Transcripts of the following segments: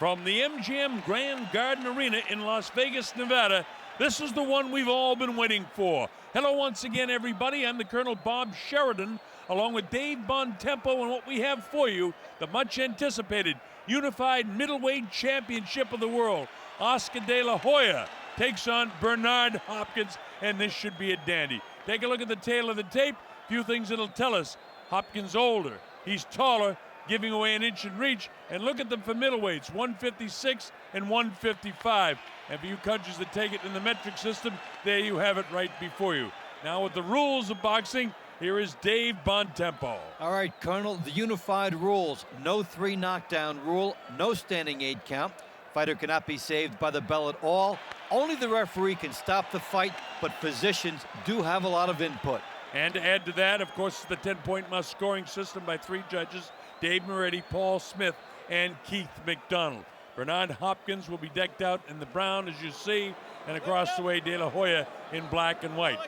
From the MGM Grand Garden Arena in Las Vegas, Nevada, this is the one we've all been waiting for. Hello once again, everybody. I'm the Colonel Bob Sheridan, along with Dave Bontempo, and what we have for you, the much-anticipated Unified Middleweight Championship of the World. Oscar De La Hoya takes on Bernard Hopkins, and this should be a dandy. Take a look at the tail of the tape. Few things it'll tell us. Hopkins older, he's taller, giving away an inch in reach, and look at them for middleweights, 156 and 155. And for you countries that take it in the metric system, there you have it right before you. Now with the rules of boxing, here is Dave Bontempo. All right, Colonel, the unified rules. No 3 knockdown rule, no standing 8 count. Fighter cannot be saved by the bell at all. Only the referee can stop the fight, but physicians do have a lot of input. And to add to that, of course, the 10-point must scoring system by 3 judges, Dave Moretti, Paul Smith, and Keith McDonald. Bernard Hopkins will be decked out in the brown, as you see, and across the way, De La Hoya in black and white.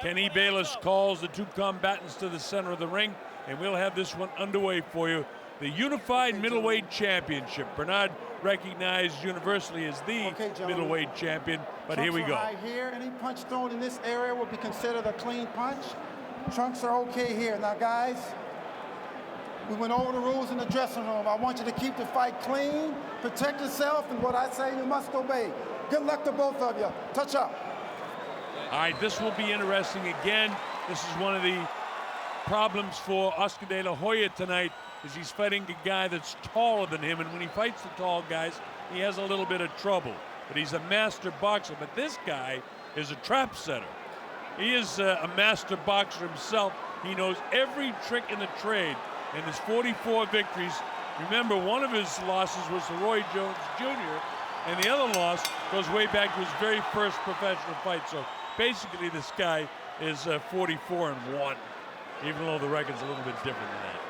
Kenny Bayless calls the 2 combatants to the center of the ring, and we'll have this one underway for you. The Unified Middleweight Championship. Bernard recognized universally as the middleweight champion, but here we go. Right here, any punch thrown in this area will be considered a clean punch. Trunks are okay here. Now, guys, we went over the rules in the dressing room. I want you to keep the fight clean, protect yourself, and what I say, you must obey. Good luck to both of you. Touch up. All right, this will be interesting again. This is one of the problems for Oscar De La Hoya tonight, is he's fighting a guy that's taller than him, and when he fights the tall guys, he has a little bit of trouble. But he's a master boxer, but this guy is a trap setter. He is a master boxer himself. He knows every trick in the trade, and his 44 victories. Remember, one of his losses was to Roy Jones Jr., and the other loss goes way back to his very first professional fight. So basically, this guy is 44-1, even though the record's a little bit different than that.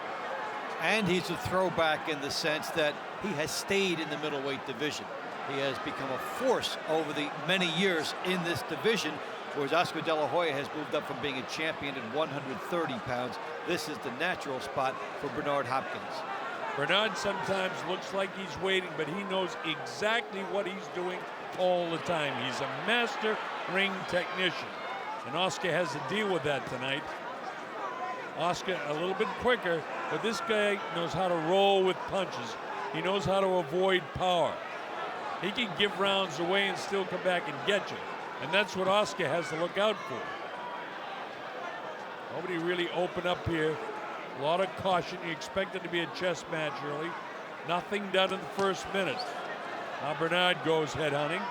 And he's a throwback in the sense that he has stayed in the middleweight division. He has become a force over the many years in this division, whereas Oscar De La Hoya has moved up from being a champion at 130 pounds. This is the natural spot for Bernard Hopkins. Bernard sometimes looks like he's waiting, but he knows exactly what he's doing all the time. He's a master ring technician, and Oscar has to deal with that tonight. Oscar a little bit quicker, but this guy knows how to roll with punches. He knows how to avoid power. He can give rounds away and still come back and get you. And that's what Oscar has to look out for. Nobody really open up here. A lot of caution. You expect it to be a chess match early. Nothing done in the first minute. Now Bernard goes headhunting.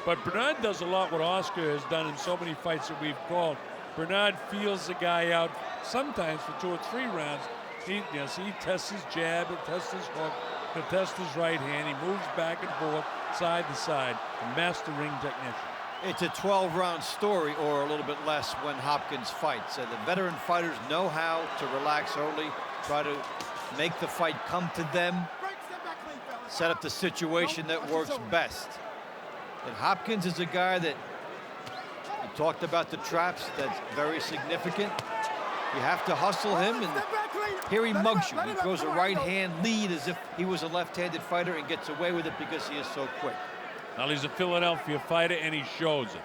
But Bernard does a lot what Oscar has done in so many fights that we've called. Bernard feels the guy out sometimes for 2 or 3 rounds. He tests his jab, he tests his hook, he tests his right hand. He moves back and forth, side to side. A master ring technician. It's a 12-round story, or a little bit less, when Hopkins fights. The veteran fighters know how to relax early, try to make the fight come to them, set up the situation that works best. And Hopkins is a guy that, you talked about the traps, that's very significant. You have to hustle him, and here he mugs you. He throws a right-hand lead as if he was a left-handed fighter and gets away with it because he is so quick. Well, he's a Philadelphia fighter, and he shows it.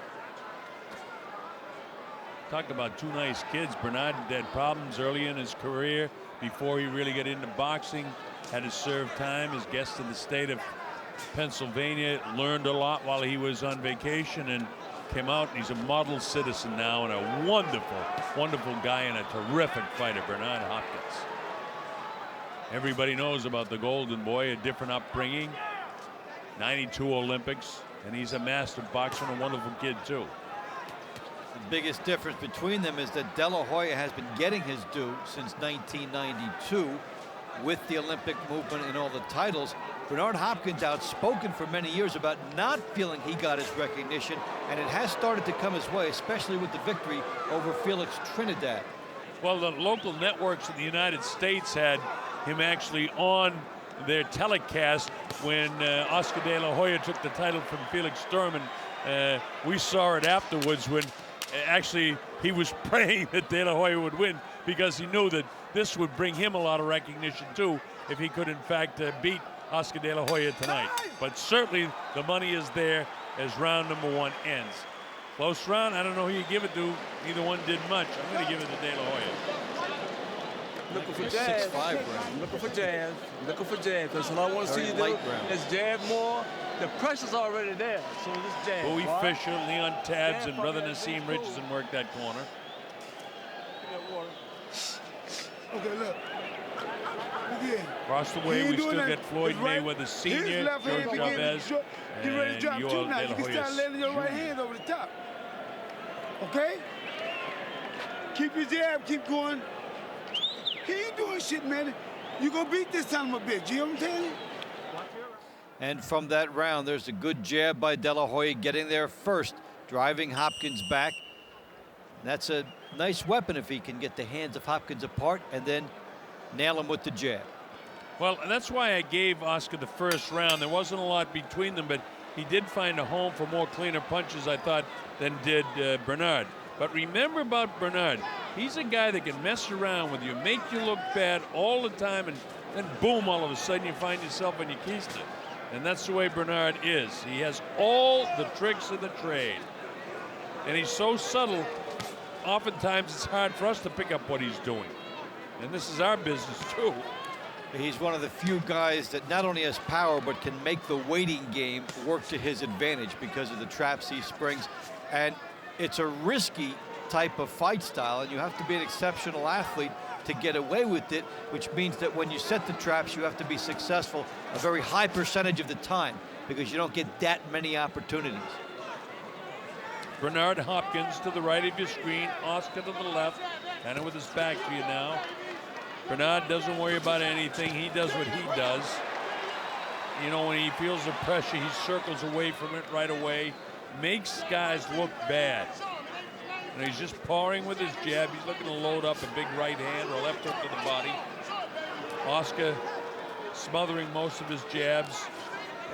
Talk about 2 nice kids. Bernard had problems early in his career before he really got into boxing. Had to serve time as guest in the state of Pennsylvania. Learned a lot while he was on vacation and came out, and he's a model citizen now and a wonderful, wonderful guy and a terrific fighter, Bernard Hopkins. Everybody knows about the Golden Boy, a different upbringing. 92 Olympics, and he's a master boxer and a wonderful kid too. The biggest difference between them is that De La Hoya has been getting his due since 1992 with the Olympic movement and all the titles. Bernard Hopkins outspoken for many years about not feeling he got his recognition, and it has started to come his way, especially with the victory over Felix Trinidad. Well, the local networks in the United States had him actually on their telecast when Oscar De La Hoya took the title from Felix Sturman. We saw it afterwards when actually he was praying that De La Hoya would win because he knew that this would bring him a lot of recognition too if he could in fact beat Oscar De La Hoya tonight. But certainly the money is there as round number 1 ends. Close round, I don't know who you give it to. Neither one did much. I'm going to give it to De La Hoya. Looking for jab. 6'5" round. Looking for jab. Looking for jab. Because all I want to see you do is jab more. The pressure's already there. So this jab. Bowie Fisher, Leon Tabs, and brother Nassim Richardson worked that corner. Okay, look. Again. Across the way, we still get Floyd Mayweather Sr., George Chavez, get ready to drop and two Yoel now. De You La can start Hoya landing your right Jr. hand over the top. Okay? Keep your jab, keep going. He ain't doing shit, man. You gonna beat this son of a bitch, you know what I'm telling you? And from that round, there's a good jab by De La Hoya getting there first, driving Hopkins back. That's a nice weapon if he can get the hands of Hopkins apart and then nail him with the jab. Well, that's why I gave Oscar the first round. There wasn't a lot between them, but he did find a home for more cleaner punches, I thought, than did Bernard. But remember about Bernard, he's a guy that can mess around with you, make you look bad all the time, and then boom, all of a sudden you find yourself on your keister. And that's the way Bernard is. He has all the tricks of the trade. And he's so subtle, oftentimes it's hard for us to pick up what he's doing. And this is our business too. He's one of the few guys that not only has power, but can make the waiting game work to his advantage because of the traps he springs. And it's a risky type of fight style, and you have to be an exceptional athlete to get away with it, which means that when you set the traps, you have to be successful a very high percentage of the time because you don't get that many opportunities. Bernard Hopkins to the right of your screen, Oscar to the left, kind of with his back to you now. Bernard doesn't worry about anything. He does what he does. You know, when he feels the pressure, he circles away from it right away, makes guys look bad. And he's just pouring with his jab. He's looking to load up a big right hand or a left hook to the body. Oscar smothering most of his jabs.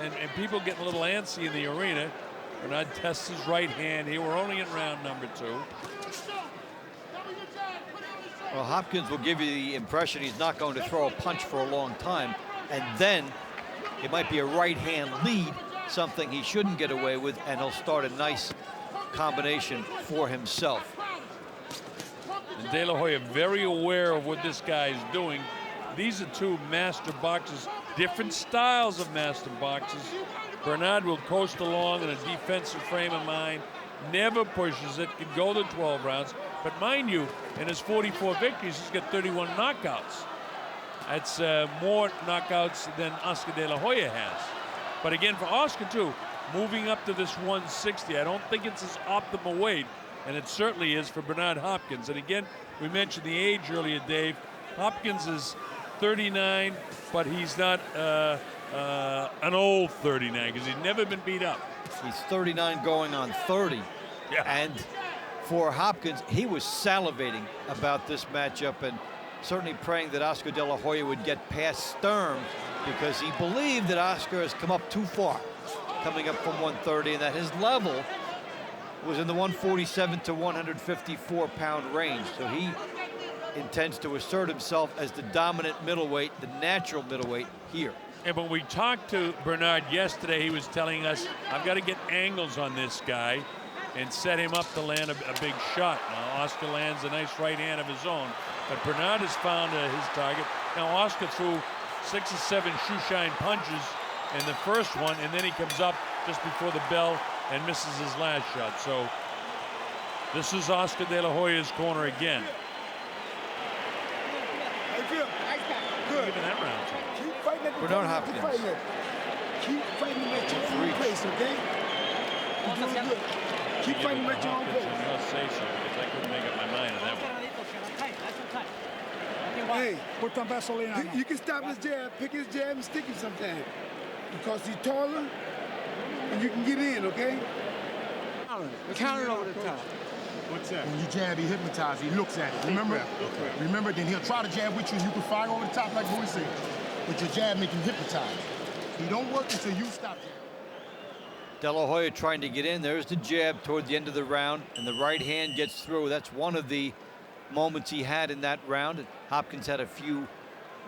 And people getting a little antsy in the arena. Bernard tests his right hand here. We're only in round number 2. Well, Hopkins will give you the impression he's not going to throw a punch for a long time. And then it might be a right hand lead, something he shouldn't get away with, and he'll start a nice combination for himself. And De La Hoya very aware of what this guy is doing. These are two master boxers, different styles of master boxers. Bernard will coast along in a defensive frame of mind, never pushes it, can go to 12 rounds. But mind you, in his 44 victories, he's got 31 knockouts. That's more knockouts than Oscar De La Hoya has. But again, for Oscar too, moving up to this 160, I don't think it's his optimal weight, and it certainly is for Bernard Hopkins. And again, we mentioned the age earlier, Dave. Hopkins is 39, but he's not an old 39 because he's never been beat up. He's 39 going on 30. Yeah. And for Hopkins, he was salivating about this matchup and certainly praying that Oscar De La Hoya would get past Sturm because he believed that Oscar has come up too far, coming up from 130, and that his level was in the 147 to 154 pound range. So he intends to assert himself as the dominant middleweight, the natural middleweight here. And when we talked to Bernard yesterday, he was telling us, I've got to get angles on this guy and set him up to land a big shot. Now, Oscar lands a nice right hand of his own, but Bernard has found his target. Now, Oscar threw 6 or 7 shoe-shine punches in the first one, and then he comes up just before the bell and misses his last shot. So this is Oscar De La Hoya's corner again. Good. Even that round. Keep fighting at the Bernard corner, Hopkins. Keep fighting at your own pace, okay? You're doing good. Keep fighting at your own Hopkins, pace. I'm going to say so because I couldn't make up my mind on that one. Hey, you can stop his jab, pick his jab, and stick him sometime. Because he's taller, and you can get in, okay? Counter over the top. What's that? When you jab, he hypnotizes. He looks at it. Remember? Okay. Remember? Then he'll try to jab with you. You can fire over the top like Bowie said. But your jab make him hypnotize. He don't work until you stop jabbing. De La Hoya trying to get in. There's the jab toward the end of the round, and the right hand gets through. That's one of the moments he had in that round. Hopkins had a few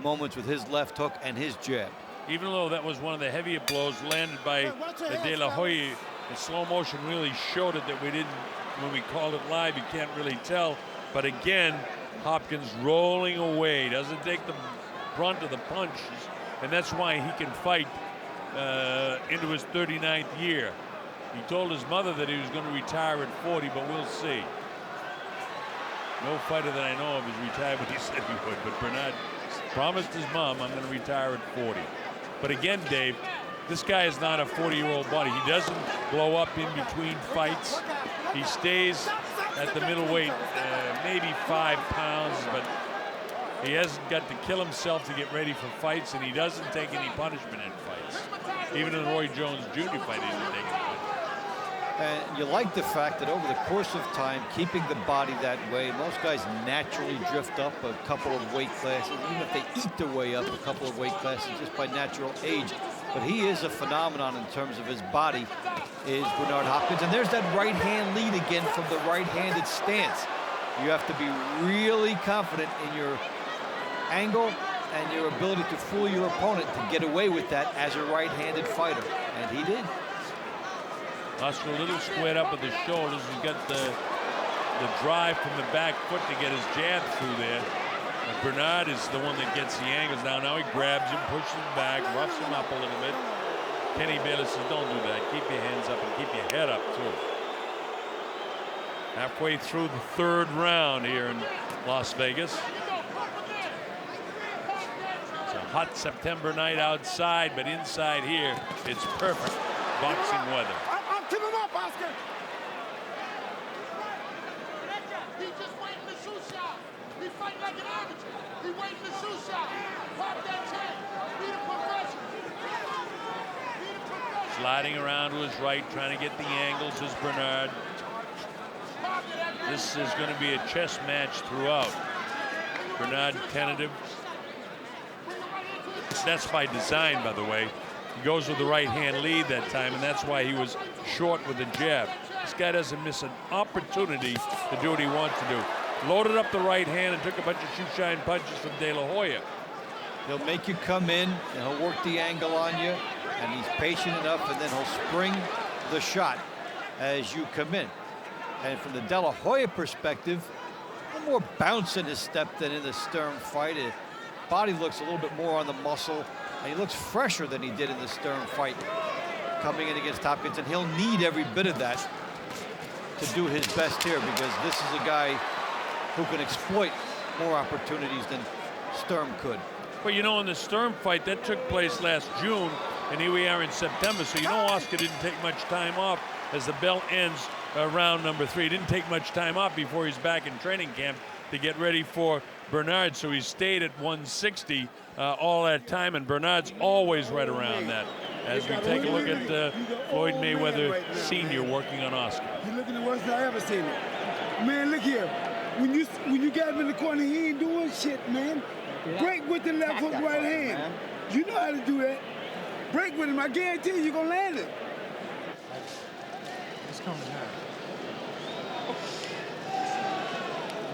moments with his left hook and his jab. Even though that was one of the heavier blows landed by De La Hoya, the slow motion really showed it that we didn't, when we called it live, you can't really tell. But again, Hopkins rolling away, doesn't take the brunt of the punches, and that's why he can fight into his 39th year. He told his mother that he was going to retire at 40, but we'll see. No fighter that I know of is retired, but he said he would. But Bernard promised his mom, I'm going to retire at 40. But again, Dave, this guy is not a 40-year-old body. He doesn't blow up in between fights. He stays at the middleweight, maybe 5 pounds, but he hasn't got to kill himself to get ready for fights, and he doesn't take any punishment in fights. Even in the Roy Jones Jr. fight, he didn't take any punishment. And you like the fact that over the course of time, keeping the body that way, most guys naturally drift up a couple of weight classes, even if they eat their way up a couple of weight classes just by natural age. But he is a phenomenon in terms of his body, is Bernard Hopkins. And there's that right hand lead again from the right-handed stance. You have to be really confident in your angle and your ability to fool your opponent to get away with that as a right-handed fighter. And he did. Oscar a little squared up with his shoulders. He's got the drive from the back foot to get his jab through there. And Bernard is the one that gets the angles down. Now he grabs him, pushes him back, roughs him up a little bit. Kenny Bayless says, don't do that. Keep your hands up and keep your head up, too. Halfway through the 3rd round here in Las Vegas. It's a hot September night outside, but inside here, it's perfect boxing weather. Tip him up, Oscar. He just waiting to shoot shot. He fighting like an amateur. He waiting to shoot shot. Pop that chain. Be the professional. Be the professional. Sliding around to his right, trying to get the angles is Bernard. This is going to be a chess match throughout. Bernard tentative. That's by design, by the way. He goes with the right-hand lead that time, and that's why he was short with the jab. This guy doesn't miss an opportunity to do what he wants to do. Loaded up the right hand and took a bunch of shoe-shine punches from De La Hoya. He'll make you come in, and he'll work the angle on you, and he's patient enough, and then he'll spring the shot as you come in. And from the De La Hoya perspective, a little more bounce in his step than in the Sturm fight. His body looks a little bit more on the muscle, and he looks fresher than he did in the Sturm fight coming in against Hopkins, and he'll need every bit of that to do his best here, because this is a guy who can exploit more opportunities than Sturm could. But you know, in the Sturm fight, that took place last June, and here we are in September, so you know Oscar didn't take much time off as the bell ends round number 3. He didn't take much time off before he's back in training camp to get ready for Bernard, so he stayed at 160 all that time, and Bernard's always right around that. As we take a look at Floyd Mayweather Sr. working on Oscar. You're looking at the worst I ever seen it. Man, look here. When you got him in the corner, he ain't doing shit, man. Break with the left hook right hand. You know how to do that. Break with him. I guarantee you're going to land it. It's coming now.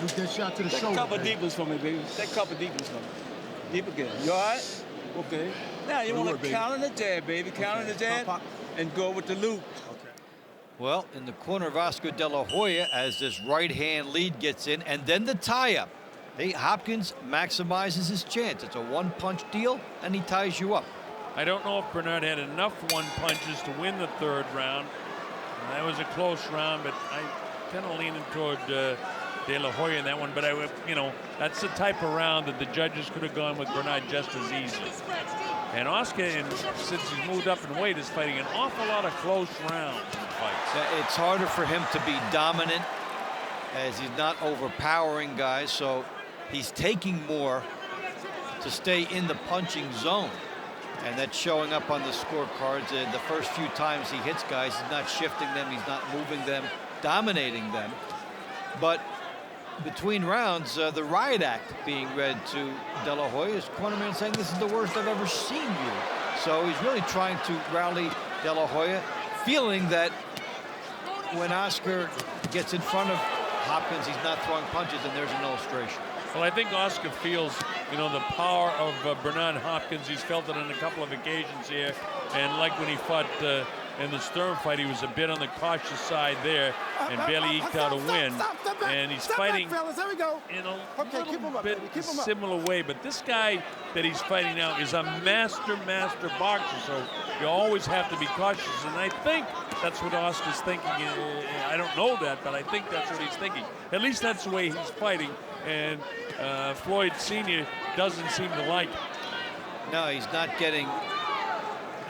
Look that shot to the shoulder. Take a couple deep ones for me, baby. Take a couple deep ones for me. Deep again. You all right? Okay. Now you want to counter the jab, baby. Counter the jab and go with the loop. Okay. Well, in the corner of Oscar De La Hoya as this right-hand lead gets in, and then the tie-up. Hopkins maximizes his chance. It's a one-punch deal, and he ties you up. I don't know if Bernard had enough one-punches to win the 3rd round. That was a close round, but I kind of leaning toward De La Hoya in that one. But that's the type of round that the judges could have gone with Bernard just as easily. And Oscar, since he's moved up in weight, is fighting an awful lot of close rounds in fights. It's harder for him to be dominant as he's not overpowering guys, so he's taking more to stay in the punching zone. And that's showing up on the scorecards. The first few times he hits guys, he's not shifting them, he's not moving them, dominating them. But between rounds, the riot act being read to De La Hoya, his cornerman saying, this is the worst I've ever seen you. So he's really trying to rally De La Hoya, feeling that when Oscar gets in front of Hopkins, he's not throwing punches, and there's an illustration. Well, I think Oscar feels, you know, the power of Bernard Hopkins. He's felt it on a couple of occasions here. And like when he fought in the Stern fight, he was a bit on the cautious side there and barely eked out a win. And he's fighting in a little bit similar way. But this guy that he's fighting now is a master boxer. So you always have to be cautious. And I think that's what Oscar's thinking. I don't know that, but I think that's what he's thinking. At least that's the way he's fighting. And Floyd Sr. doesn't seem to like it. No, he's not getting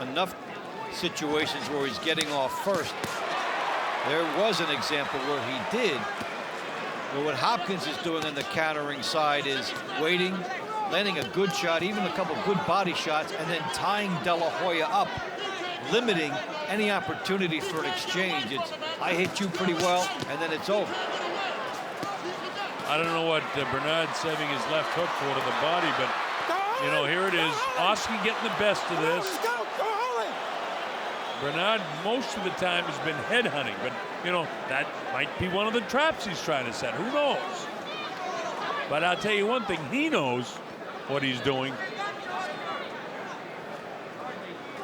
enough situations where he's getting off first. There was an example where he did. But what Hopkins is doing on the countering side is waiting, landing a good shot, even a couple good body shots, and then tying De La Hoya up, limiting any opportunity for an exchange. It's, I hit you pretty well, and then it's over. I don't know what Bernard's saving his left hook for to the body, but, you know, here it is. Oscar getting the best of this. Bernard, most of the time, has been headhunting, but, you know, that might be one of the traps he's trying to set. Who knows? But I'll tell you one thing. He knows what he's doing.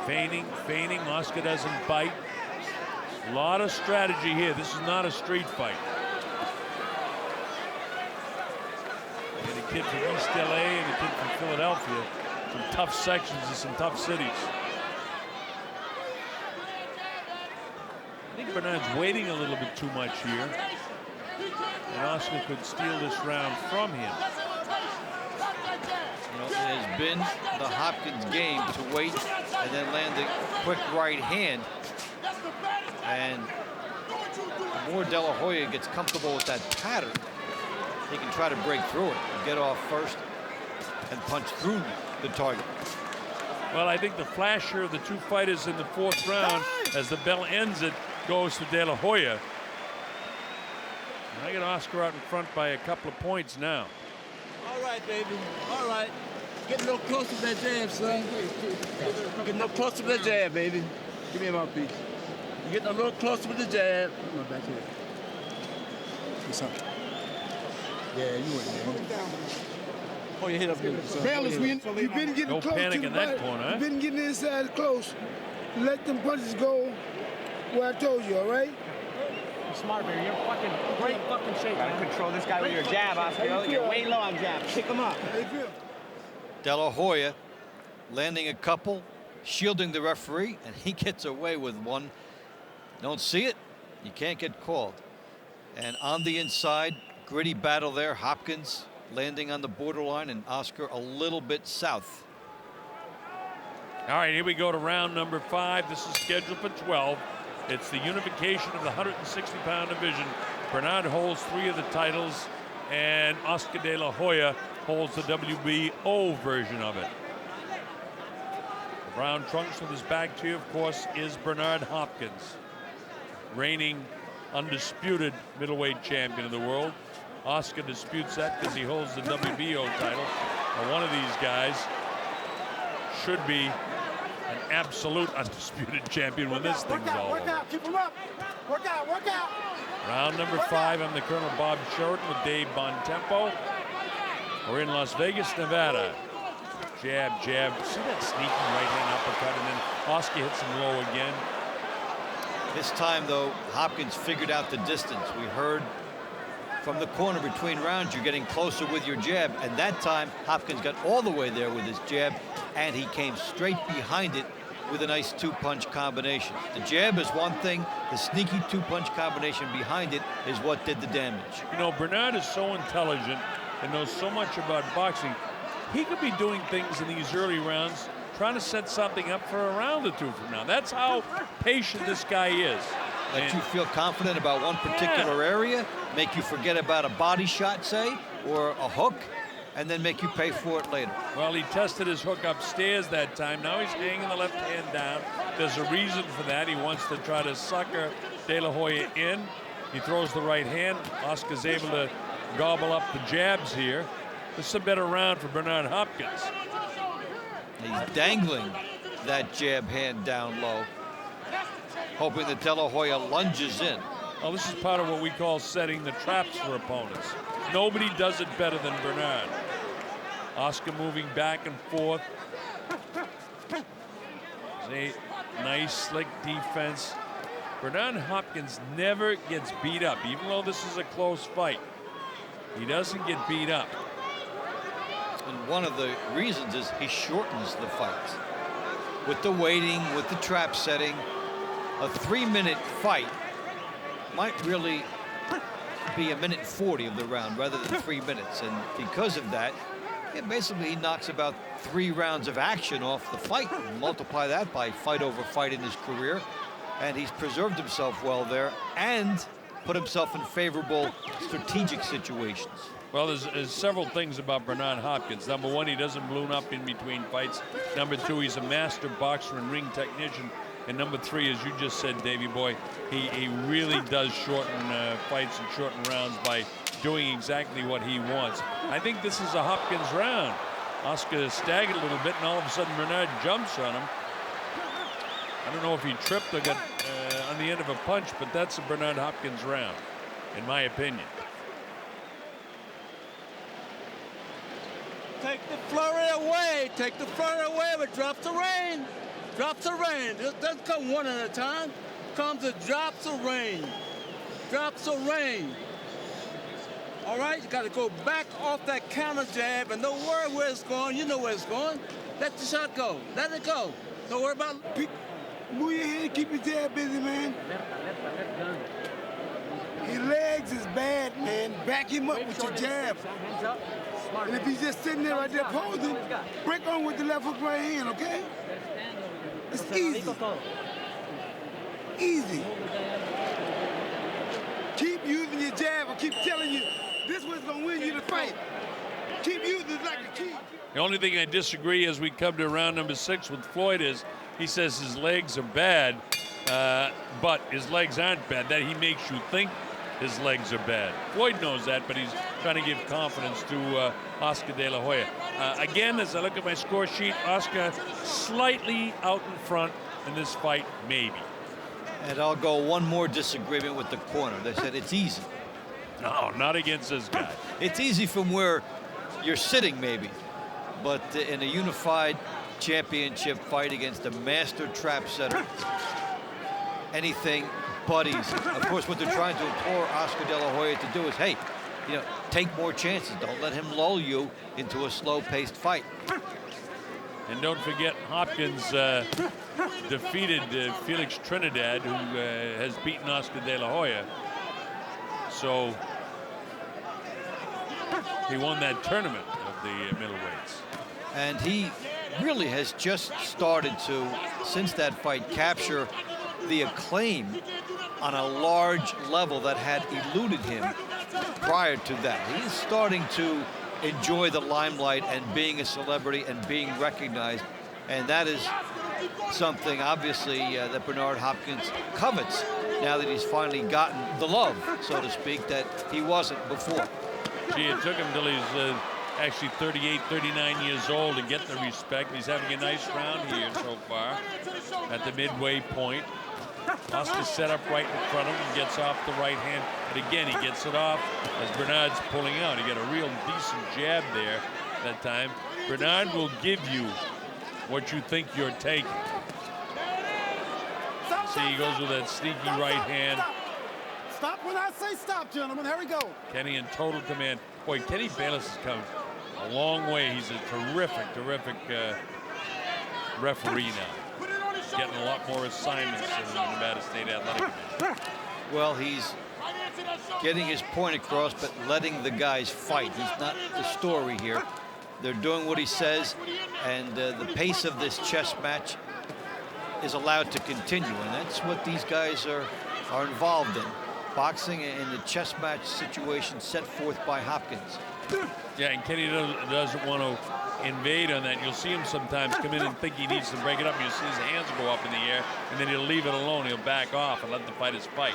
Feigning. Oscar doesn't bite. A lot of strategy here. This is not a street fight. And a kid from East LA and a kid from Philadelphia. Some tough sections and some tough cities. I think Bernard's waiting a little bit too much here. And Oscar could steal this round from him. You know, it has been the Hopkins game to wait and then land a quick right hand. And the more De La Hoya gets comfortable with that pattern, he can try to break through it and get off first and punch through the target. Well, I think the flasher of the two fighters in the fourth round, as the bell ends it, goes to De La Hoya. And I get Oscar out in front by a couple of points now. All right, baby. All right. Get a little closer to that jab, son. Get a little closer to that jab, baby. Give me a mouthpiece. You're getting a little closer with the jab. Come on, back here. What's up? Yeah, you went there. Oh, you hit up here. Balance, you've been getting no close panic to in the that body. corner, huh? You've been getting inside close. Let them punches go where I told you, all right? Smart, man. You're fucking great fucking shape. Gotta control this guy with your jab, Oscar. You're way low on jab. Pick him up. De La Hoya landing a couple, shielding the referee, and he gets away with one. Don't see it, you can't get called. And on the inside, gritty battle there. Hopkins landing on the borderline and Oscar a little bit south. All right, here we go to round number 5. This is scheduled for 12. It's the unification of the 160-pound division. Bernard holds 3 of the titles, and Oscar De La Hoya holds the WBO version of it. The brown trunks with his back to you, of course, is Bernard Hopkins, reigning undisputed middleweight champion of the world. Oscar disputes that because he holds the WBO title. Now, one of these guys should be an absolute undisputed champion when this thing's all over. Work out, keep him up. Work out. Round number 5. I'm the Colonel Bob Sheridan with Dave Bontempo. We're in Las Vegas, Nevada. Jab. See that sneaky right hand uppercut, and then Oscar hits him low again. This time, though, Hopkins figured out the distance. We heard from the corner between rounds, you're getting closer with your jab. And that time, Hopkins got all the way there with his jab, and he came straight behind it with a nice 2-punch combination. The jab is one thing. The sneaky 2-punch combination behind it is what did the damage. You know, Bernard is so intelligent and knows so much about boxing. He could be doing things in these early rounds, trying to set something up for a round or two from now. That's how patient this guy is. Let you feel confident about one particular area, make you forget about a body shot, say, or a hook, and then make you pay for it later. Well, he tested his hook upstairs that time. Now he's hanging the left hand down. There's a reason for that. He wants to try to sucker De La Hoya in. He throws the right hand. Oscar's able to gobble up the jabs here. This is a better round for Bernard Hopkins. He's dangling that jab hand down low, hoping that De La Hoya lunges in. Well, this is part of what we call setting the traps for opponents. Nobody does it better than Bernard. Oscar moving back and forth. A nice, slick defense. Bernard Hopkins never gets beat up, even though this is a close fight. He doesn't get beat up. And one of the reasons is he shortens the fights. With the waiting, with the trap setting, a 3-minute fight might really be a minute 40 of the round rather than 3 minutes. And because of that, basically he knocks about 3 rounds of action off the fight. Multiply that by fight over fight in his career. And he's preserved himself well there and put himself in favorable strategic situations. Well, there's several things about Bernard Hopkins. Number one, he doesn't balloon up in between fights. Number two, he's a master boxer and ring technician. And number three, as you just said, Davey boy, he really does shorten fights and shorten rounds by doing exactly what he wants. I think this is a Hopkins round. Oscar staggered a little bit, and all of a sudden Bernard jumps on him. I don't know if he tripped or got on the end of a punch, but that's a Bernard Hopkins round, in my opinion. Take the flurry away. Take the flurry away, but drop the rain. Drops of rain. It doesn't come one at a time. Comes the drops of rain. Drops of rain. All right, you got to go back off that counter jab and don't worry where it's going. You know where it's going. Let the shot go. Let it go. Don't worry about it. Move your head, keep your jab busy, man. His legs is bad, man. Back him up with your jab. And if he's just sitting there right there posing, break on with the left hook right hand, okay? It's easy. Easy. Keep using your jab. I keep telling you, this one's gonna win you the fight. Keep using it like a key. The only thing I disagree as we come to round number 6 with Floyd is he says his legs are bad, but his legs aren't bad. That he makes you think his legs are bad. Floyd knows that, but he's trying to give confidence to Oscar De La Hoya. Again, as I look at my score sheet, Oscar slightly out in front in this fight, maybe. And I'll go one more disagreement with the corner. They said it's easy. No, not against this guy. It's easy from where you're sitting, maybe. But in a unified championship fight against a master trap setter, anything but easy. Of course, what they're trying to implore Oscar De La Hoya to do is, hey, you know, take more chances. Don't let him lull you into a slow-paced fight. And don't forget, Hopkins defeated Felix Trinidad, who has beaten Oscar De La Hoya. So he won that tournament of the middleweights. And he really has just started to, since that fight, capture the acclaim on a large level that had eluded him prior to that. He's starting to enjoy the limelight and being a celebrity and being recognized. And that is something, obviously, that Bernard Hopkins covets now that he's finally gotten the love, so to speak, that he wasn't before. Gee, it took him till he's actually 38, 39 years old to get the respect. He's having a nice round here so far at the midway point. Oscar set up right in front of him, gets off the right hand, but again, he gets it off as Bernard's pulling out. He got a real decent jab there that time. Bernard will give you what you think you're taking. See, he goes with that sneaky right hand. Stop when I say stop, gentlemen. Here we go. Kenny in total command. Boy, Kenny Bayless has come a long way. He's a terrific referee now. Getting a lot more assignments in the Nevada State Athletic Commission. Well, he's getting his point across, but letting the guys fight. He's not the story here. They're doing what he says, and the pace of this chess match is allowed to continue, and that's what these guys are involved in. Boxing in the chess match situation set forth by Hopkins. Yeah, and Kenny doesn't want to invade on that. You'll see him sometimes come in and think he needs to break it up. You'll see his hands go up in the air, and then he'll leave it alone. He'll back off and let the fighters fight.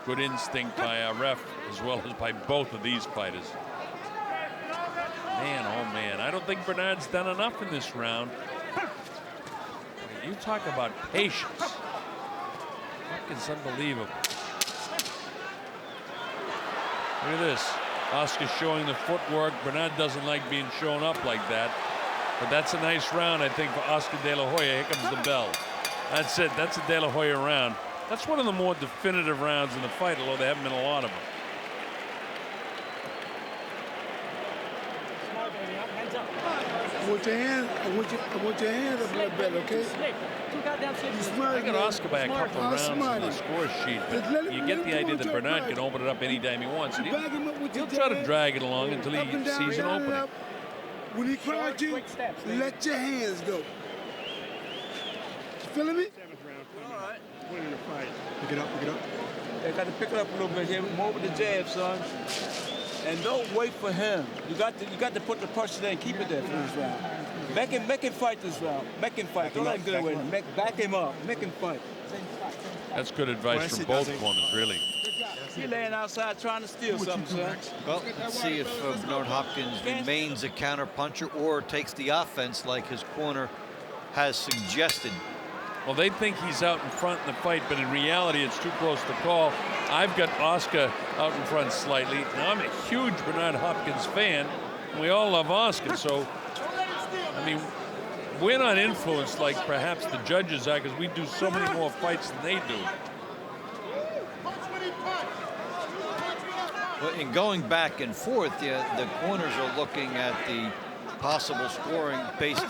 Good instinct by a ref as well as by both of these fighters. Man, oh man, I don't think Bernard's done enough in this round. You talk about patience. It's unbelievable. Look at this. Oscar showing the footwork. Bernard doesn't like being shown up like that. But that's a nice round, I think, for Oscar De La Hoya. Here comes the bell. That's it. That's a De La Hoya round. That's one of the more definitive rounds in the fight, although there haven't been a lot of them. I want your hand. I want your hand up a little bit, okay? I got Oscar by a couple of rounds on the score sheet, but you get the idea that Bernard can open it up anytime he wants. And he'll try to drag it along until he sees an opening. When he crowd you, let your hands go. You feeling me? All right. Winning the fight. Pick it up, pick it up. They got to pick it up a little bit here. More with the jab, son. And don't wait for him. You got to put the pressure there and keep it there for this round. Make him fight this round. Make him fight. Don't let him get away. Back him up. Make him fight. That's good advice from both corners, really. He's laying outside trying to steal something, son. Well, let's see if Bernard Hopkins remains a counterpuncher or takes the offense like his corner has suggested. Well, they think he's out in front in the fight, but in reality, it's too close to call. I've got Oscar out in front slightly. Now, I'm a huge Bernard Hopkins fan, and we all love Oscar. So, I mean, we're not influenced like perhaps the judges are because we do so many more fights than they do. Well, in going back and forth, the corners are looking at the possible scoring based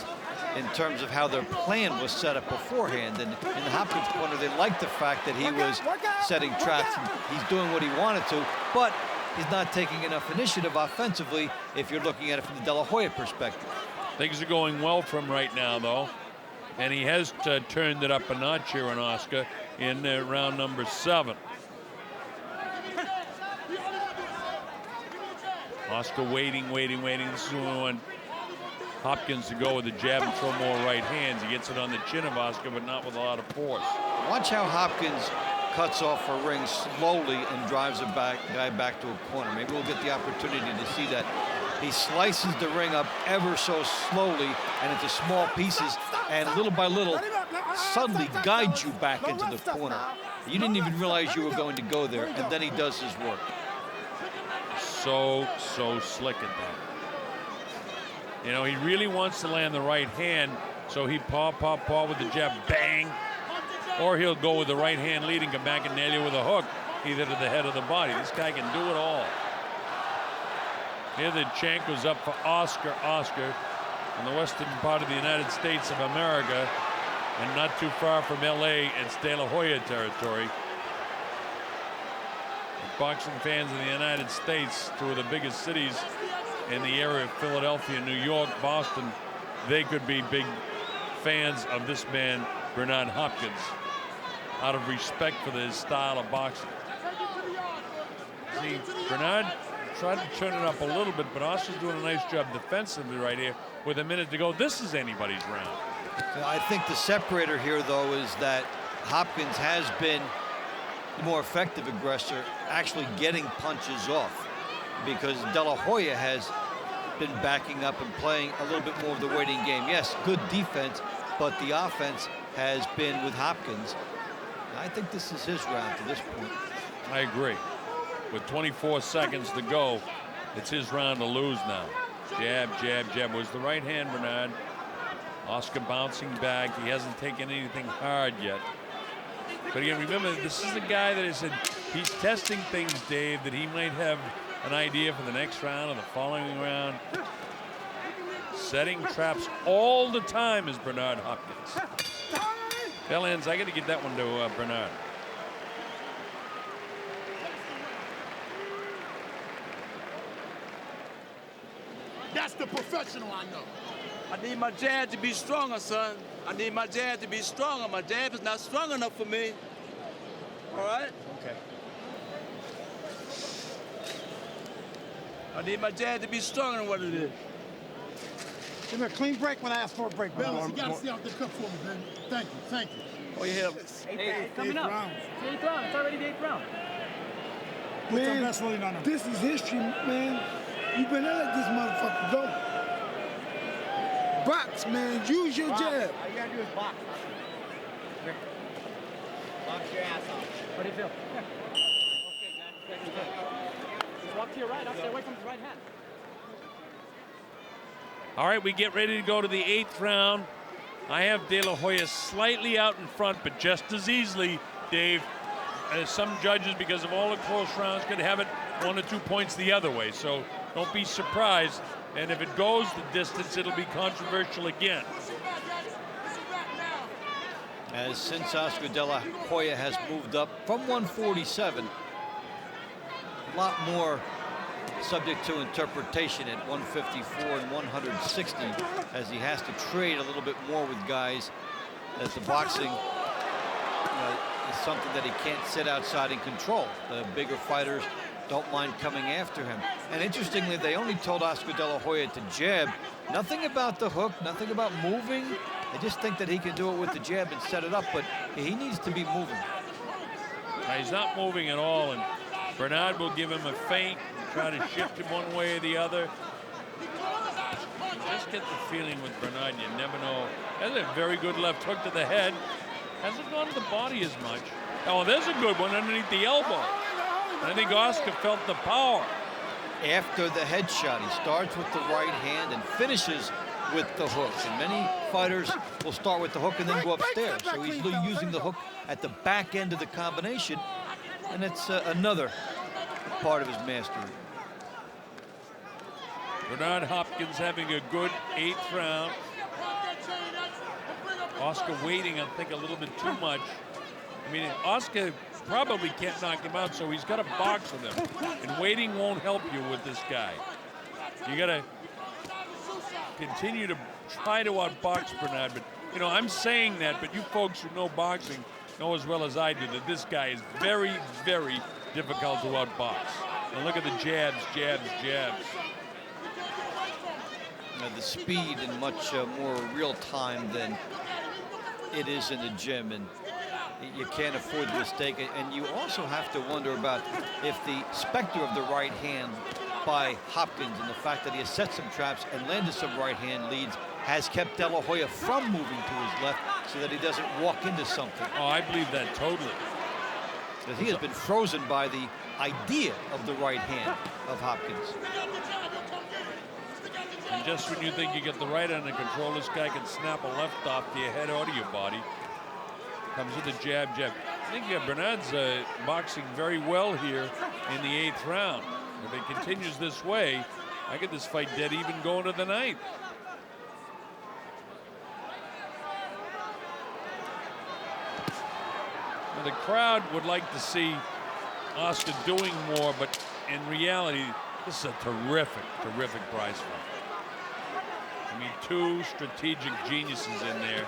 in terms of how their plan was set up beforehand. And in the Hopkins corner, they liked the fact that he was setting traps and he's doing what he wanted to, but he's not taking enough initiative offensively if you're looking at it from the De La Hoya perspective. Things are going well for him right now, though. And he has turned it up a notch here on Oscar in round number 7. Oscar waiting. This is when we want Hopkins to go with the jab and throw more right hands. He gets it on the chin of Oscar, but not with a lot of force. Watch how Hopkins cuts off a ring slowly and drives a guy back to a corner. Maybe we'll get the opportunity to see that. He slices the ring up ever so slowly and into small pieces, and little by little suddenly guides you back into the corner. You didn't even realize you were going to go there, and then he does his work. So slick at that. You know, he really wants to land the right hand, so he paw with the jab, bang. Or he'll go with the right hand lead and come back and nail you with a hook, either to the head or the body. This guy can do it all. Here the chant goes up for Oscar in the western part of the United States of America, and not too far from LA, it's De La Hoya territory. Boxing fans in the United States, two of the biggest cities in the area of Philadelphia, New York, Boston, they could be big fans of this man, Bernard Hopkins, out of respect for his style of boxing. See, Bernard tried to turn it up a little bit, but Oscar's doing a nice job defensively right here with a minute to go. This is anybody's round. I think the separator here, though, is that Hopkins has been the more effective aggressor, actually getting punches off, because De La Hoya has been backing up and playing a little bit more of the waiting game. Yes, good defense, but the offense has been with Hopkins. I think this is his round to this point. I agree. With 24 seconds to go, it's his round to lose now. Jab. Was the right hand, Bernard. Oscar bouncing back. He hasn't taken anything hard yet. But again, remember, this is the guy that I said he's testing things, Dave, that he might have an idea for the next round or the following round. Setting traps all the time is Bernard Hopkins. Bell ends. I got to get that one to Bernard. That's the professional I know. I need my jab to be stronger, son. I need my jab to be stronger. My jab is not strong enough for me. All right? Okay. I need my jab to be stronger than what it is. Give me a clean break when I ask for a break. Bellas, you gotta see out the cup for me, man. Thank you. Oh, you have Hey, coming up. round. It's 8th round. It's already the 8th round. Man, this is history, man. You better let this motherfucker go. Box, man. Use your jab. All you gotta do is box. Box your ass off. How do you feel? Okay, good. Walk to your right. I'll stay away from his right hand. All right, we get ready to go to the 8th round. I have De La Hoya slightly out in front, but just as easily, Dave, as some judges, because of all the close rounds, could have it 1 or 2 points the other way. So don't be surprised. And if it goes the distance, it'll be controversial again. As since Oscar De La Hoya has moved up from 147, a lot more subject to interpretation at 154 and 160, as he has to trade a little bit more with guys, as the boxing is something that he can't sit outside and control. The bigger fighters don't mind coming after him. And interestingly, they only told Oscar De La Hoya to jab. Nothing about the hook, nothing about moving. They just think that he can do it with the jab and set it up, but he needs to be moving. He's not moving at all, and Bernard will give him a feint, try to shift him one way or the other. You just get the feeling with Bernard, you never know. Has a very good left hook to the head. Hasn't gone to the body as much. Oh, there's a good one underneath the elbow. I think Oscar felt the power. After the headshot, he starts with the right hand and finishes with the hook. And many fighters will start with the hook and then go upstairs. So he's using the hook at the back end of the combination, and it's another part of his mastery. Bernard Hopkins having a good 8th round. Oscar waiting, I think, a little bit too much. I mean, Oscar probably can't knock him out, so he's got to box with him. And waiting won't help you with this guy. You got to continue to try to outbox Bernard. But, you know, I'm saying that, but you folks who know boxing know as well as I do that this guy is very, very difficult to outbox. Now look at the jabs, jabs, jabs. The speed in much more real time than it is in the gym, and you can't afford the mistake. And you also have to wonder about if the specter of the right hand by Hopkins and the fact that he has set some traps and landed some right hand leads has kept De La Hoya from moving to his left so that he doesn't walk into something. Oh, I believe that totally. Because he has been frozen by the idea of the right hand of Hopkins. And just when you think you get the right under control, this guy can snap a left off to your head or to your body. Comes with a jab, jab. I think Bernard's boxing very well here in the 8th round. If it continues this way, I get this fight dead even going to the 9th. Now, the crowd would like to see Oscar doing more, but in reality, this is a terrific, terrific prize fight. I mean, 2 strategic geniuses in there.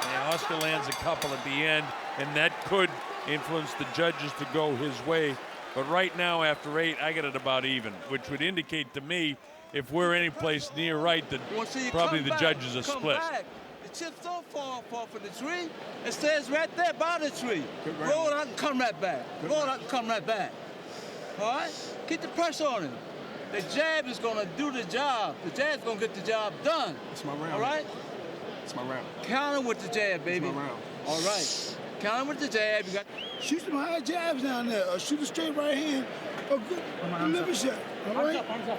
And Oscar lands a couple at the end, and that could influence the judges to go his way. But right now, after 8, I get it about even, which would indicate to me, if we're any place near right, that probably the judges are split. Back. The chips don't fall for the tree. It stays right there by the tree. Roll out and come right back. Roll out and come right back. All right? Keep the pressure on him. The jab is going to do the job. The jab's going to get the job done. It's my round. All right? It's my round. Counter with the jab, baby. It's my round. All right. Counter with the jab. You got. Shoot some high jabs down there, or shoot a straight right hand, or good liver shot. All right? Arms up.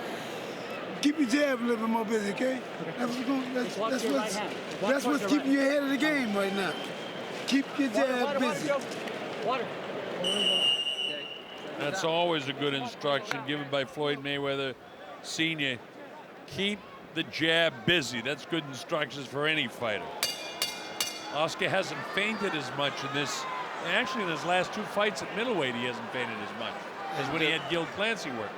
Keep your jab a little bit more busy, okay? That's what's keeping you ahead of the game right now. Keep your jab busy. Water. That's always a good instruction given by Floyd Mayweather Sr. Keep the jab busy. That's good instructions for any fighter. Oscar hasn't feinted as much in this. Actually, in his last 2 fights at middleweight, he hasn't feinted as much as when he had Gil Clancy working with him.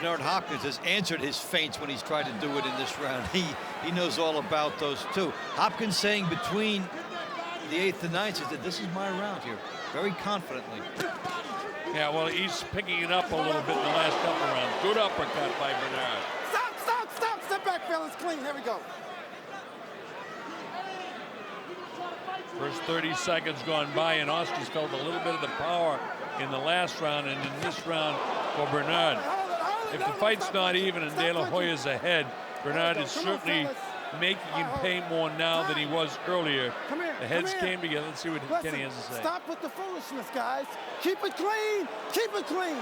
Bernard Hopkins has answered his feints when he's tried to do it in this round. He knows all about those too. Hopkins saying between the 8th and 9th, that this is my round here, very confidently. Yeah, well, he's picking it up a little bit in the last couple rounds. Good uppercut by Bernard. Stop. Step back, fellas. Clean. There we go. First 30 seconds gone by, and Oscar's felt a little bit of the power in the last round, and in this round for Bernard. If the fight's not even and De La Hoya's ahead, Bernard is certainly making him pay more now than he was earlier. Come here, The heads come here. came together. Let's see what Listen, Kenny has to say. Stop with the foolishness, guys. Keep it clean. Keep it clean.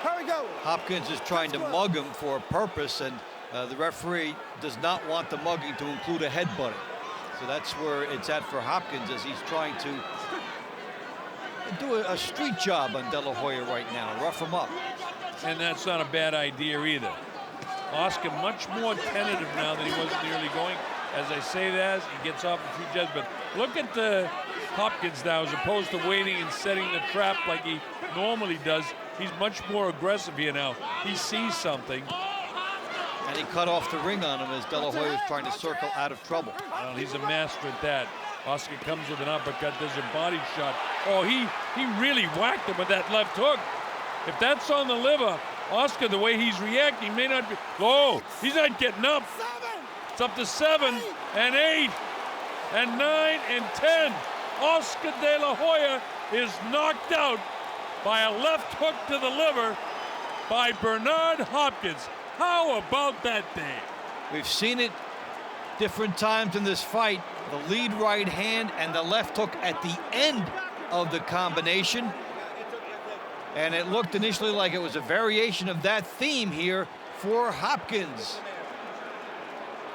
Hurry, go. Hopkins is trying to mug him for a purpose, and the referee does not want the mugging to include a headbutting. So that's where it's at for Hopkins, as he's trying to do a street job on De La Hoya right now, rough him up. And that's not a bad idea either. Oscar much more tentative now than he was in the early going. As I say that, he gets off a few jabs, but look at the Hopkins now, as opposed to waiting and setting the trap like he normally does. He's much more aggressive here now. He sees something. And he cut off the ring on him as De La Hoya was trying to circle out of trouble. Well, he's a master at that. Oscar comes with an uppercut, does a body shot. Oh, he really whacked him with that left hook. If that's on the liver, Oscar, the way he's reacting, may not be. Oh, he's not getting up. It's up to 7 and 8 and 9 and 10. Oscar De La Hoya is knocked out by a left hook to the liver by Bernard Hopkins. How about that thing? We've seen it different times in this fight. The lead right hand and the left hook at the end of the combination. And it looked initially like it was a variation of that theme here for Hopkins.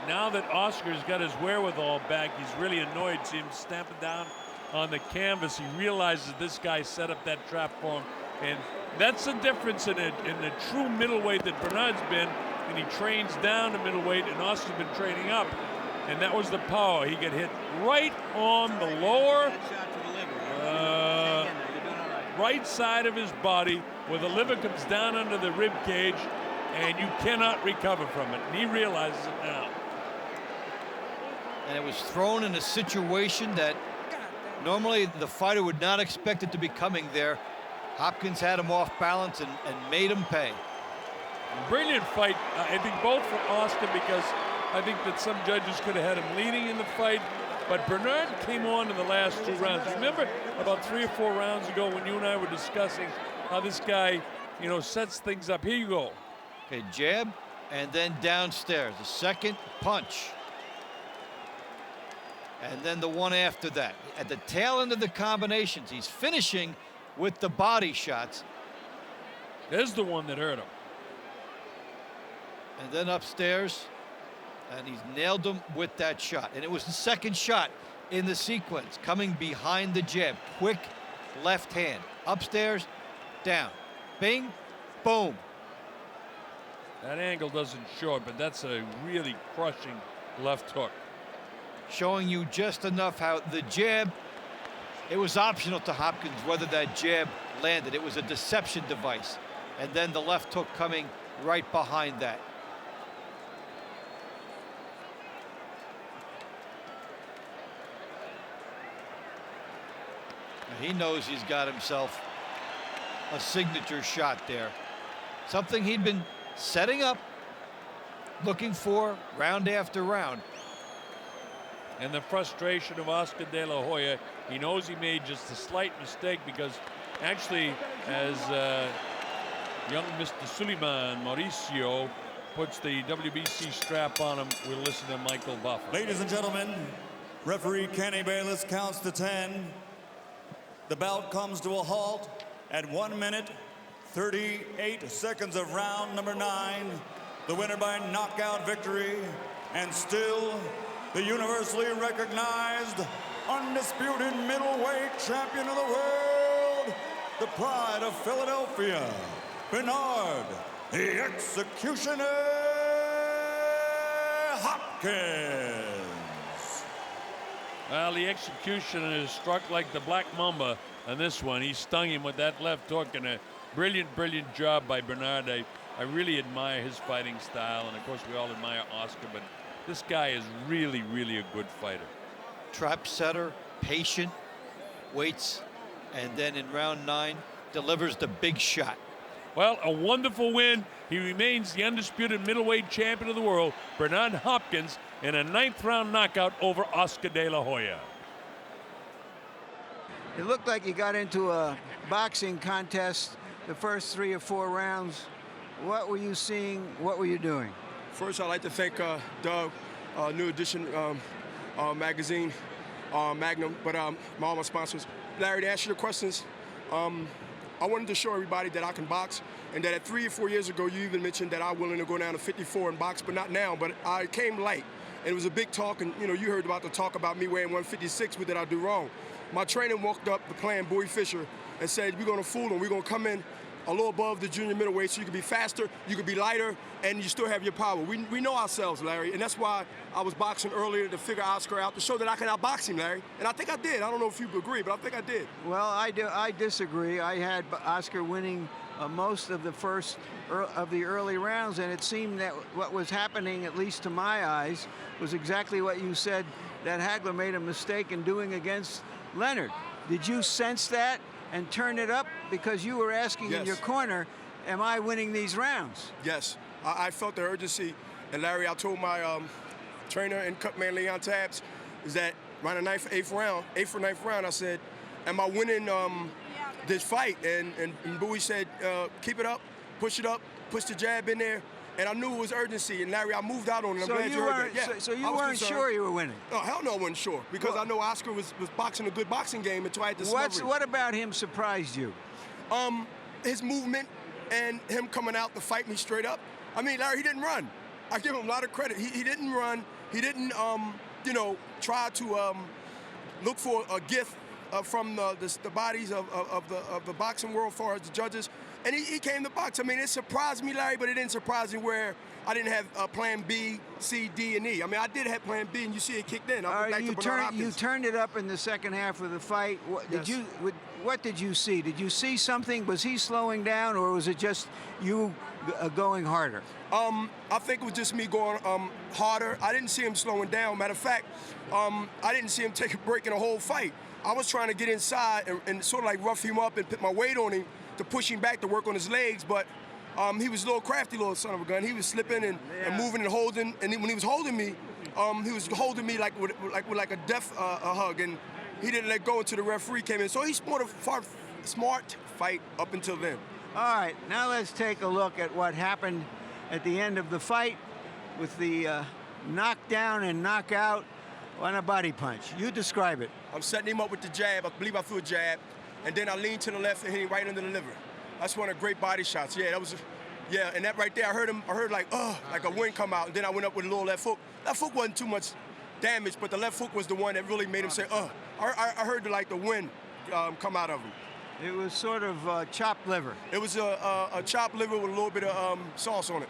Now that Oscar's got his wherewithal back, he's really annoyed. See him stamping down on the canvas. He realizes this guy set up that trap for him. And that's the difference in the true middleweight that Bernard's been. And he trains down to middleweight, and Oscar's been training up. And that was the power. He got hit right on the lower right side of his body, where the liver comes down under the rib cage, and you cannot recover from it. And he realizes it now. And it was thrown in a situation that normally the fighter would not expect it to be coming there. Hopkins had him off balance and made him pay. Brilliant fight, I think, both for Oscar, because I think that some judges could have had him leading in the fight. But Bernard came on in the last 2 rounds. Remember about 3 or 4 rounds ago when you and I were discussing how this guy, you know, sets things up. Here you go. Okay, jab, and then downstairs. The second punch. And then the one after that. At the tail end of the combinations, he's finishing with the body shots. There's the one that hurt him. And then upstairs, and he's nailed him with that shot. And it was the second shot in the sequence, coming behind the jab. Quick left hand. Upstairs, down. Bing, boom. That angle doesn't show it, but that's a really crushing left hook. Showing you just enough how the jab, it was optional to Hopkins whether that jab landed. It was a deception device. And then the left hook coming right behind that. He knows he's got himself a signature shot there. Something he'd been setting up, looking for round after round. And the frustration of Oscar De La Hoya, he knows he made just a slight mistake, because actually, as young Mr. Suleiman Mauricio puts the WBC strap on him, we'll listen to Michael Buffer. Ladies and gentlemen, referee Kenny Bayless counts to 10. The bout comes to a halt at 1 minute, 38 seconds of round number 9. The winner by knockout victory, and still the universally recognized, undisputed middleweight champion of the world, the pride of Philadelphia, Bernard, the Executioner Hopkins. Well, the Executioner is struck like the Black Mamba on this one. He stung him with that left hook, and a brilliant, brilliant job by Bernard. I really admire his fighting style, and of course we all admire Oscar, but this guy is really, really a good fighter. Trap setter, patient, waits, and then in round 9, delivers the big shot. Well, a wonderful win. He remains the undisputed middleweight champion of the world, Bernard Hopkins, in a 9th round knockout over Oscar De La Hoya. It looked like you got into a boxing contest the first 3 or 4 rounds. What were you seeing? What were you doing? First, I'd like to thank Doug new edition magazine, Magnum, but all my sponsors. Larry, to answer your questions, I wanted to show everybody that I can box, and that 3 or 4 years ago, you even mentioned that I'm willing to go down to 54 and box, but not now. But I came light, and it was a big talk, and you heard about the talk about me weighing 156. What did I do wrong? My trainer walked up the plan, Bowie Fisher, and said, we're going to fool him. We're going to come in a little above the junior middleweight, so you can be faster, you can be lighter, and you still have your power. We know ourselves, Larry, and that's why I was boxing earlier to figure Oscar out, to show that I can outbox him, Larry. And I think I did. I don't know if you agree, but I think I did. Well, I disagree. I had Oscar winning most of the early rounds, and it seemed that what was happening, at least to my eyes, was exactly what you said, that Hagler made a mistake in doing against Leonard. Did you sense that and turn it up? Because you were asking in your corner, am I winning these rounds? Yes, I felt the urgency. And Larry, I told my trainer and cutman Leon Tabbs, is that around the 8th or 9th round, I said, am I winning this fight? And Bowie said, keep it up, push the jab in there. And I knew it was urgency. And Larry, I moved out on it. I'm glad you heard that. Yeah, so you weren't sure you were winning? No, hell no, I wasn't sure. Because I know Oscar was boxing a good boxing game until I had discovered. What about him surprised you? His movement and him coming out to fight me straight up. I mean, Larry, he didn't run. I give him a lot of credit. He didn't run. He didn't, try to look for a gift from the bodies of the boxing world, as far as the judges. And he came to box. I mean, it surprised me, Larry, but it didn't surprise me where I didn't have plan B, C, D, and E. I mean, I did have plan B, and you see it kicked in. You turned it up in the second half of the fight. What did you see? Did you see something? Was he slowing down, or was it just you going harder? I think it was just me going harder. I didn't see him slowing down. Matter of fact, I didn't see him take a break in the whole fight. I was trying to get inside and sort of like rough him up and put my weight on him to push him back to work on his legs, but he was a little crafty little son of a gun. He was slipping and moving and holding, and when he was holding me, he was holding me like a death hug, and he didn't let go until the referee came in. So he sport a smart fight up until then. All right, now let's take a look at what happened at the end of the fight with the knockdown and knockout on a body punch. You describe it. I'm setting him up with the jab. I believe I threw a jab, and then I leaned to the left and hit him right under the liver. That's one of the great body shots. Yeah, that was, and that right there, I heard like a wind come out, and then I went up with a little left hook. That hook wasn't too much damage, but the left hook was the one that really made him say, I heard the wind come out of him. It was sort of chopped liver. It was a chopped liver with a little bit of sauce on it.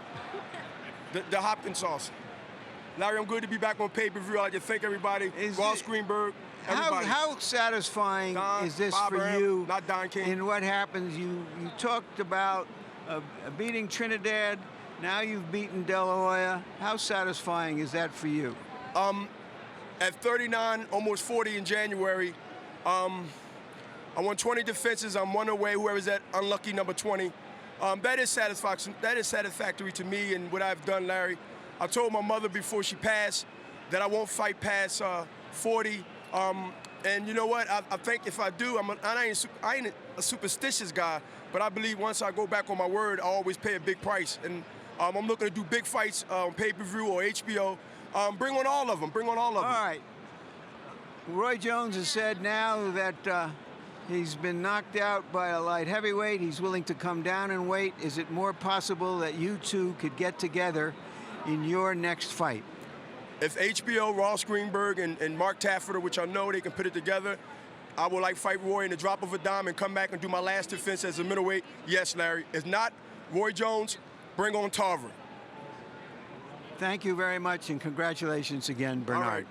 The Hopkins sauce. Larry, I'm good to be back on pay-per-view. I'd like to thank everybody. Ross Greenberg, everybody. How satisfying is this Bob for Aram, you? Not Don King. In what happens, you talked about beating Trinidad. Now you've beaten De La Hoya. How satisfying is that for you? At 39, almost 40 in January, I won 20 defenses. I'm one away. Whoever's that unlucky number 20. That is satisfaction. That is satisfactory to me and what I've done, Larry. I told my mother before she passed that I won't fight past 40. And you know what? I think if I do, I ain't a superstitious guy, but I believe once I go back on my word, I always pay a big price. And I'm looking to do big fights on pay-per-view or HBO. Bring on all of them. Bring on all of them. All right. Roy Jones has said now that he's been knocked out by a light heavyweight. He's willing to come down in weight. Is it more possible that you two could get together in your next fight? If HBO, Ross Greenberg, and Mark Tafferter, which I know they can put it together, I would like fight Roy in the drop of a dime and come back and do my last defense as a middleweight. Yes, Larry. If not, Roy Jones, bring on Tarver. Thank you very much, and congratulations again, Bernard. All right.